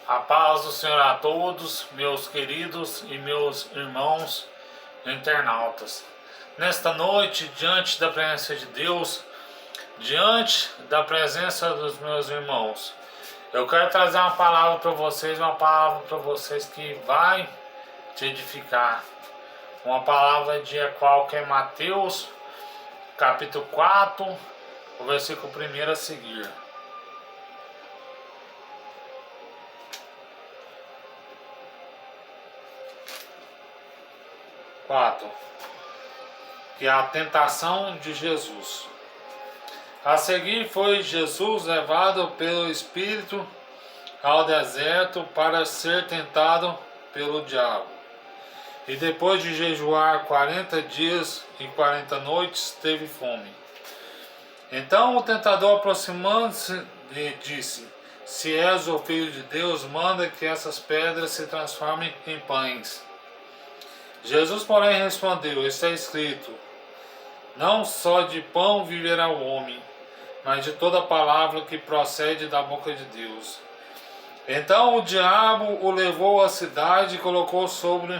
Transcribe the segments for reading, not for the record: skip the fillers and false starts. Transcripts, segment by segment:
A paz do Senhor a todos, meus queridos e meus irmãos internautas. Nesta noite, diante da presença de Deus, diante da presença dos meus irmãos, eu quero trazer uma palavra para vocês que vai te edificar. Uma palavra de qual que é Mateus, capítulo 4, o versículo 1 a seguir. Que é a tentação de Jesus. A seguir foi Jesus levado pelo Espírito ao deserto para ser tentado pelo diabo. E depois de jejuar 40 dias e 40 noites, teve fome. Então o tentador, aproximando-se, lhe disse: Se és o Filho de Deus, manda que essas pedras se transformem em pães. Jesus, porém, respondeu: Está escrito: Não só de pão viverá o homem, mas de toda palavra que procede da boca de Deus. Então o diabo o levou à cidade e colocou sobre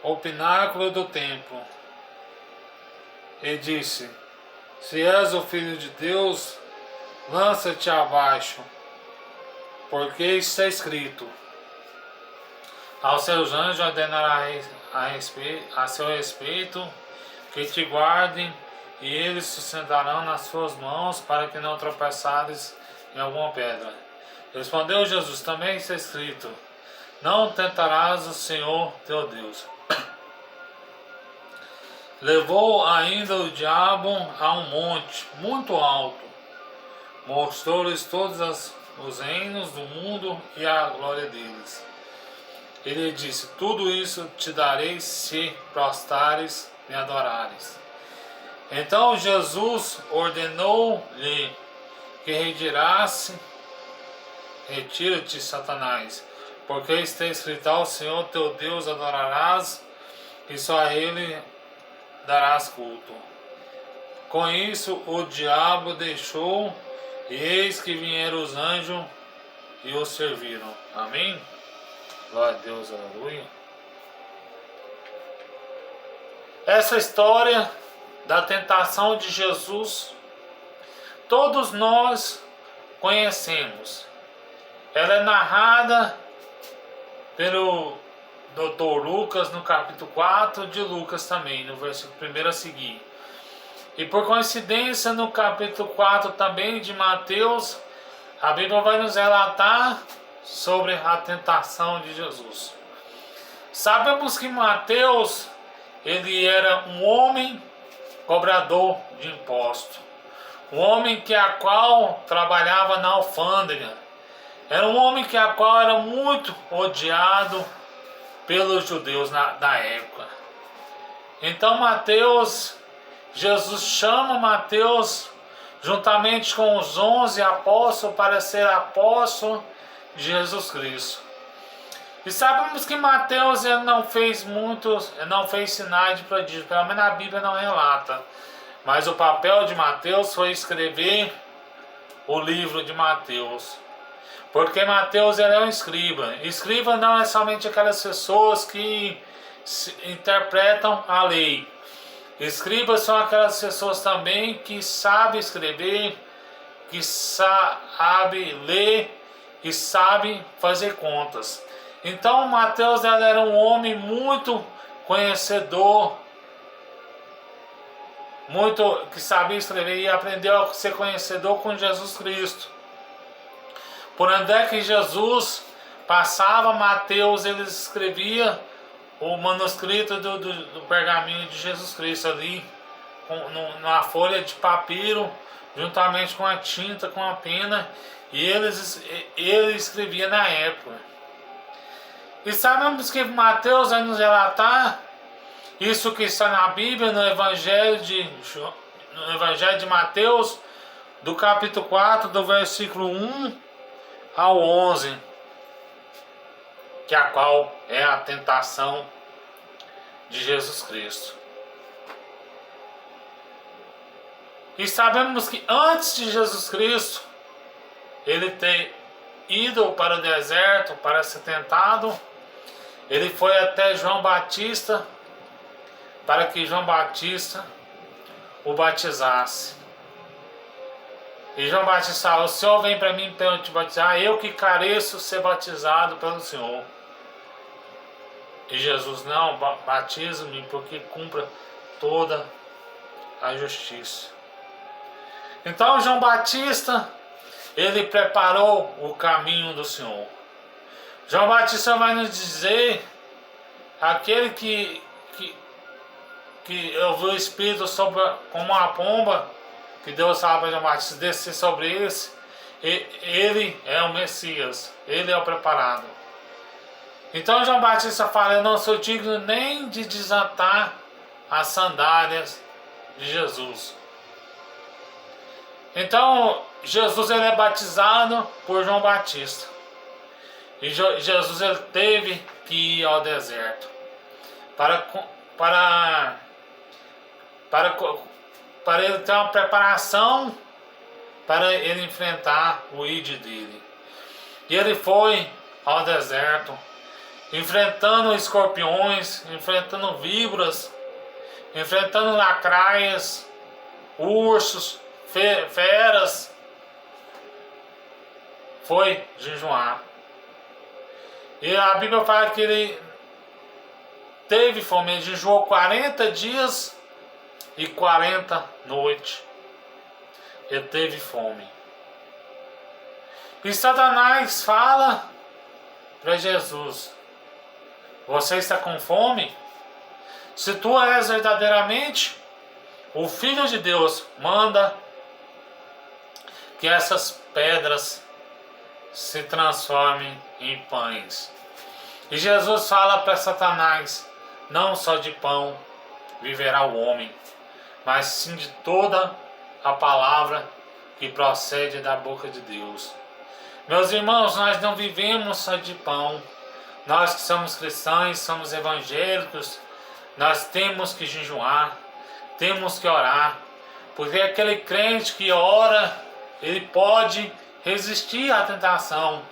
o pináculo do templo. E disse: Se és o Filho de Deus, lança-te abaixo, porque está escrito: Aos seus anjos ordenará a seu respeito que te guardem, e eles sustentarão nas suas mãos, para que não tropeçares em alguma pedra. Respondeu Jesus: Também está escrito: Não tentarás o Senhor teu Deus. Levou ainda o diabo a um monte muito alto, mostrou-lhes todos os reinos do mundo e a glória deles. Ele disse: Tudo isso te darei se prostrares me adorares. Então Jesus ordenou-lhe que retira-te, Satanás, porque está escrito: Ao Senhor teu Deus adorarás, e só a Ele darás culto. Com isso o diabo deixou, e eis que vieram os anjos e o serviram. Amém? Glória a Deus, aleluia. Essa história da tentação de Jesus, todos nós conhecemos. Ela é narrada pelo Dr. Lucas no capítulo 4, de Lucas também, no versículo 1 a seguir. E por coincidência, no capítulo 4 também de Mateus, a Bíblia vai nos relatar sobre a tentação de Jesus. Sabemos que Mateus, ele era um homem cobrador de impostos, um homem a qual trabalhava na alfândega, era um homem a qual era muito odiado pelos judeus da época. Então Jesus chama Mateus juntamente com os 11 apóstolos para ser apóstolo de Jesus Cristo. E sabemos que Mateus não fez sinais de prodígio, pelo menos a Bíblia não relata. Mas o papel de Mateus foi escrever o livro de Mateus. Porque Mateus ele é um escriba. Escriba não é somente aquelas pessoas que interpretam a lei. Escribas são aquelas pessoas também que sabem escrever, que sabem ler e sabem fazer contas. Então Mateus era um homem muito conhecedor, que sabia escrever e aprendeu a ser conhecedor com Jesus Cristo. Por onde é que Jesus passava, Mateus ele escrevia o manuscrito do pergaminho de Jesus Cristo ali, numa folha de papiro, juntamente com a tinta, com a pena, e ele escrevia na época. E sabemos que Mateus vai nos relatar isso que está na Bíblia, no Evangelho de Mateus, do capítulo 4, do versículo 1 ao 11, que a qual é a tentação de Jesus Cristo. E sabemos que antes de Jesus Cristo, ele ido para o deserto para ser tentado, ele foi até João Batista para que João Batista o batizasse. E João Batista falou: o Senhor vem para mim para te batizar, eu que careço ser batizado pelo Senhor. E Jesus: não, batiza-me porque cumpra toda a justiça. Então João Batista, ele preparou o caminho do Senhor. João Batista vai nos dizer, aquele que eu vi o Espírito sobre, como uma pomba, que Deus fala para João Batista descer sobre eles, ele é o Messias, ele é o preparado. Então João Batista fala: eu não sou digno nem de desatar as sandálias de Jesus. Então Jesus, ele é batizado por João Batista. E Jesus, ele teve que ir ao deserto para ele ter uma preparação para ele enfrentar o id dele. E ele foi ao deserto, enfrentando escorpiões, enfrentando víboras, enfrentando lacraias, ursos, feras. Foi jejuar. E a Bíblia fala que ele teve fome, ele jejuou 40 dias e 40 noites. Ele teve fome. E Satanás fala para Jesus: você está com fome? Se tu és verdadeiramente o Filho de Deus, manda que essas pedras se transformem em pães. E Jesus fala para Satanás: não só de pão viverá o homem, mas sim de toda a palavra que procede da boca de Deus. Meus irmãos, nós não vivemos só de pão. Nós que somos cristãos, somos evangélicos, nós temos que jejuar, temos que orar, porque aquele crente que ora, ele pode resistir à tentação,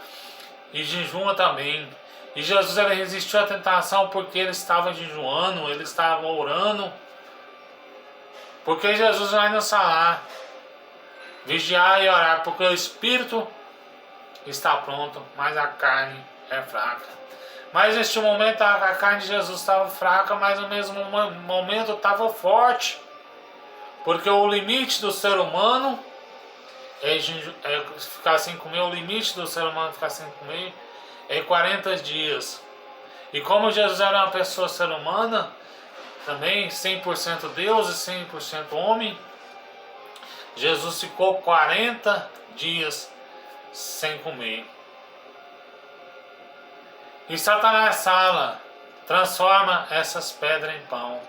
e jejua também. E Jesus, ele resistiu à tentação porque ele estava jejuando, ele estava orando. Porque Jesus vai nos falar: vigiar e orar, porque o espírito está pronto, mas a carne é fraca. Mas neste momento a carne de Jesus estava fraca, mas no mesmo momento estava forte. Porque o limite do ser humano é ficar sem comer, o limite do ser humano ficar sem comer é 40 dias. E como Jesus era uma pessoa ser humana, também 100% Deus e 100% homem, Jesus ficou 40 dias sem comer. E Satanás fala: transforma essas pedras em pão.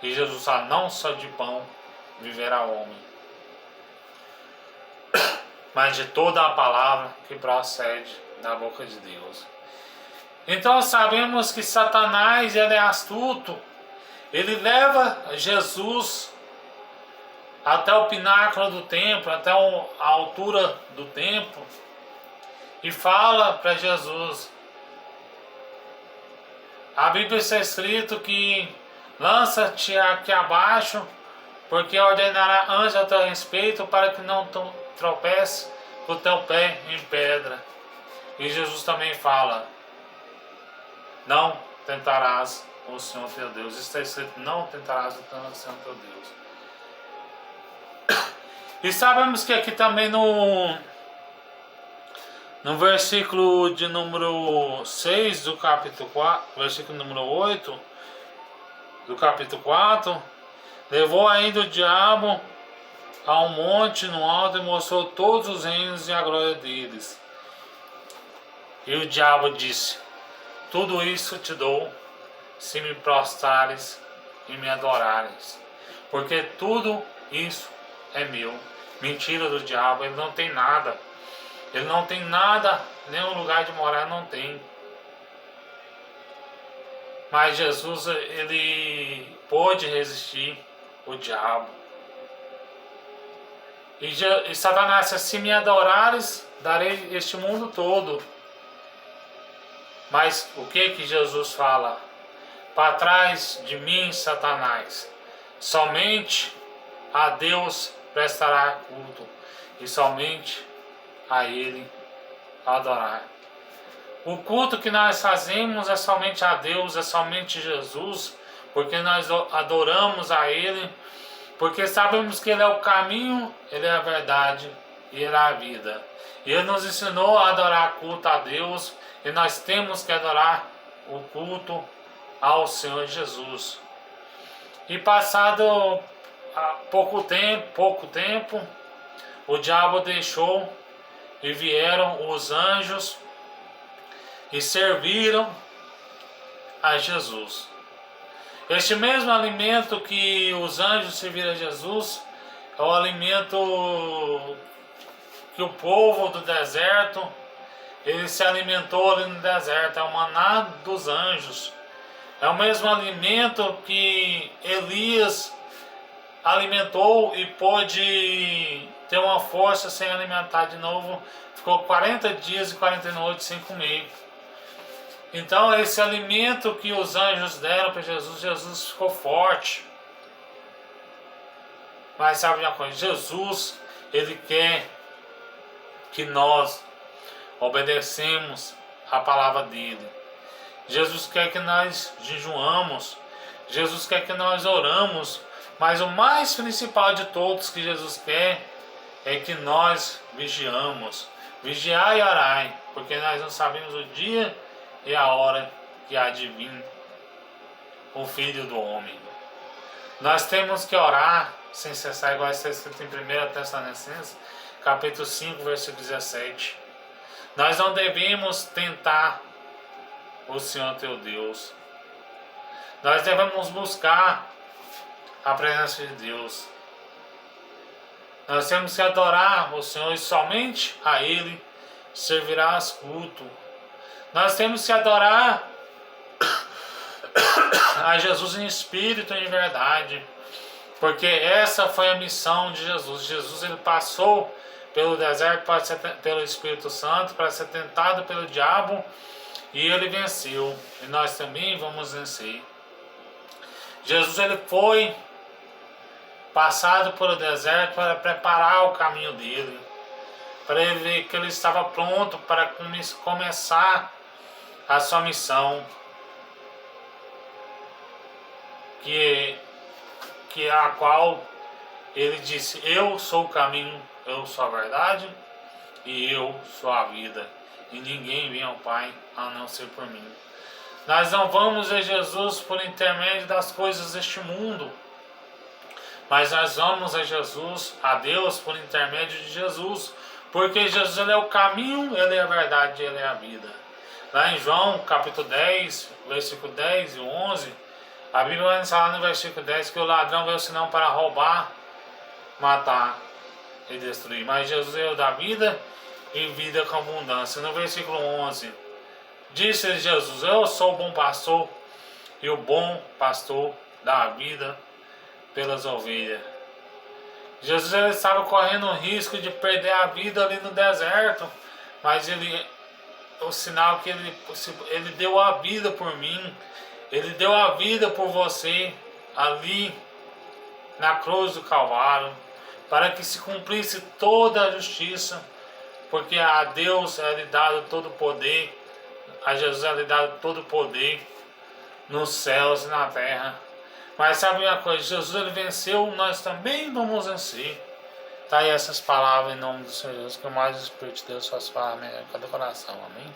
E Jesus fala: não só de pão viverá o homem, mas de toda a palavra que procede da boca de Deus. Então sabemos que Satanás, ele é astuto. Ele leva Jesus até o pináculo do templo, até a altura do templo, e fala para Jesus. A Bíblia está escrito que lança-te aqui abaixo, porque ordenará anjos a teu respeito, para que não tropece o teu pé em pedra. E Jesus também fala: não tentarás o Senhor teu Deus. Está escrito: não tentarás o Senhor teu Deus. E sabemos que aqui também no versículo de número 6 do capítulo 4, versículo número 8 do capítulo 4, levou ainda o diabo a um monte no alto e mostrou todos os reinos e a glória deles. E o diabo disse: tudo isso te dou, se me prostrares e me adorares, porque tudo isso é meu. Mentira do diabo, ele não tem nada. Ele não tem nada, nenhum lugar de morar não tem. Mas Jesus, ele pôde resistir o diabo. E Satanás disse: se me adorares, darei este mundo todo. Mas o que Jesus fala? Para trás de mim, Satanás, somente a Deus prestará culto, e somente a Ele adorar. O culto que nós fazemos é somente a Deus, é somente Jesus, porque nós adoramos a Ele, porque sabemos que Ele é o caminho, Ele é a verdade e Ele é a vida. E Ele nos ensinou a adorar culto a Deus, e nós temos que adorar o culto ao Senhor Jesus. E passado pouco tempo, o diabo deixou e vieram os anjos e serviram a Jesus. Este mesmo alimento que os anjos serviram a Jesus é o alimento que o povo do deserto, ele se alimentou ali no deserto, é o maná dos anjos. É o mesmo alimento que Elias alimentou e pôde ter uma força sem alimentar de novo. Ficou 40 dias e 40 noites sem comer. Então esse alimento que os anjos deram para Jesus, Jesus ficou forte. Mas sabe uma coisa? Jesus, Ele quer que nós obedecemos a palavra dEle. Jesus quer que nós jejuamos. Jesus quer que nós oramos. Mas o mais principal de todos que Jesus quer é que nós vigiamos. Vigiai e orai, porque nós não sabemos o dia e a hora que há de vir o Filho do Homem. Nós temos que orar sem cessar, igual está escrito em 1 Tessalonicenses, capítulo 5, versículo 17. Nós não devemos tentar o Senhor teu Deus. Nós devemos buscar a presença de Deus. Nós temos que adorar o Senhor e somente a Ele servirás culto. Nós temos que adorar a Jesus em espírito e em verdade, porque essa foi a missão de Jesus. Jesus, ele passou pelo deserto pelo Espírito Santo para ser tentado pelo diabo, e ele venceu, e nós também vamos vencer. Jesus, ele foi passado pelo deserto para preparar o caminho dele, para ele ver que ele estava pronto para começar a sua missão, que é a qual ele disse: eu sou o caminho, eu sou a verdade e eu sou a vida, e ninguém vem ao Pai a não ser por mim. Nós não vamos a Jesus por intermédio das coisas deste mundo, mas nós vamos a Jesus, a Deus, por intermédio de Jesus, porque Jesus, ele é o caminho, ele é a verdade, ele é a vida. Lá em João capítulo 10, versículo 10 e 11, a Bíblia vai nos falar no versículo 10 que o ladrão veio senão para roubar, matar e destruir. Mas Jesus é o da vida e vida com abundância. No versículo 11, disse Jesus: eu sou o bom pastor, e o bom pastor dá a vida pelas ovelhas. Jesus, ele estava correndo o risco de perder a vida ali no deserto, mas o sinal que ele deu a vida por mim, ele deu a vida por você ali na cruz do Calvário, para que se cumprisse toda a justiça, porque a Deus é lhe dado todo o poder, a Jesus é lhe dado todo o poder nos céus e na terra. Mas sabe uma coisa? Jesus, ele venceu, nós também vamos vencer. Tá aí essas palavras em nome do Senhor Jesus, que o mais Espírito de Deus faça falar em cada coração. Amém?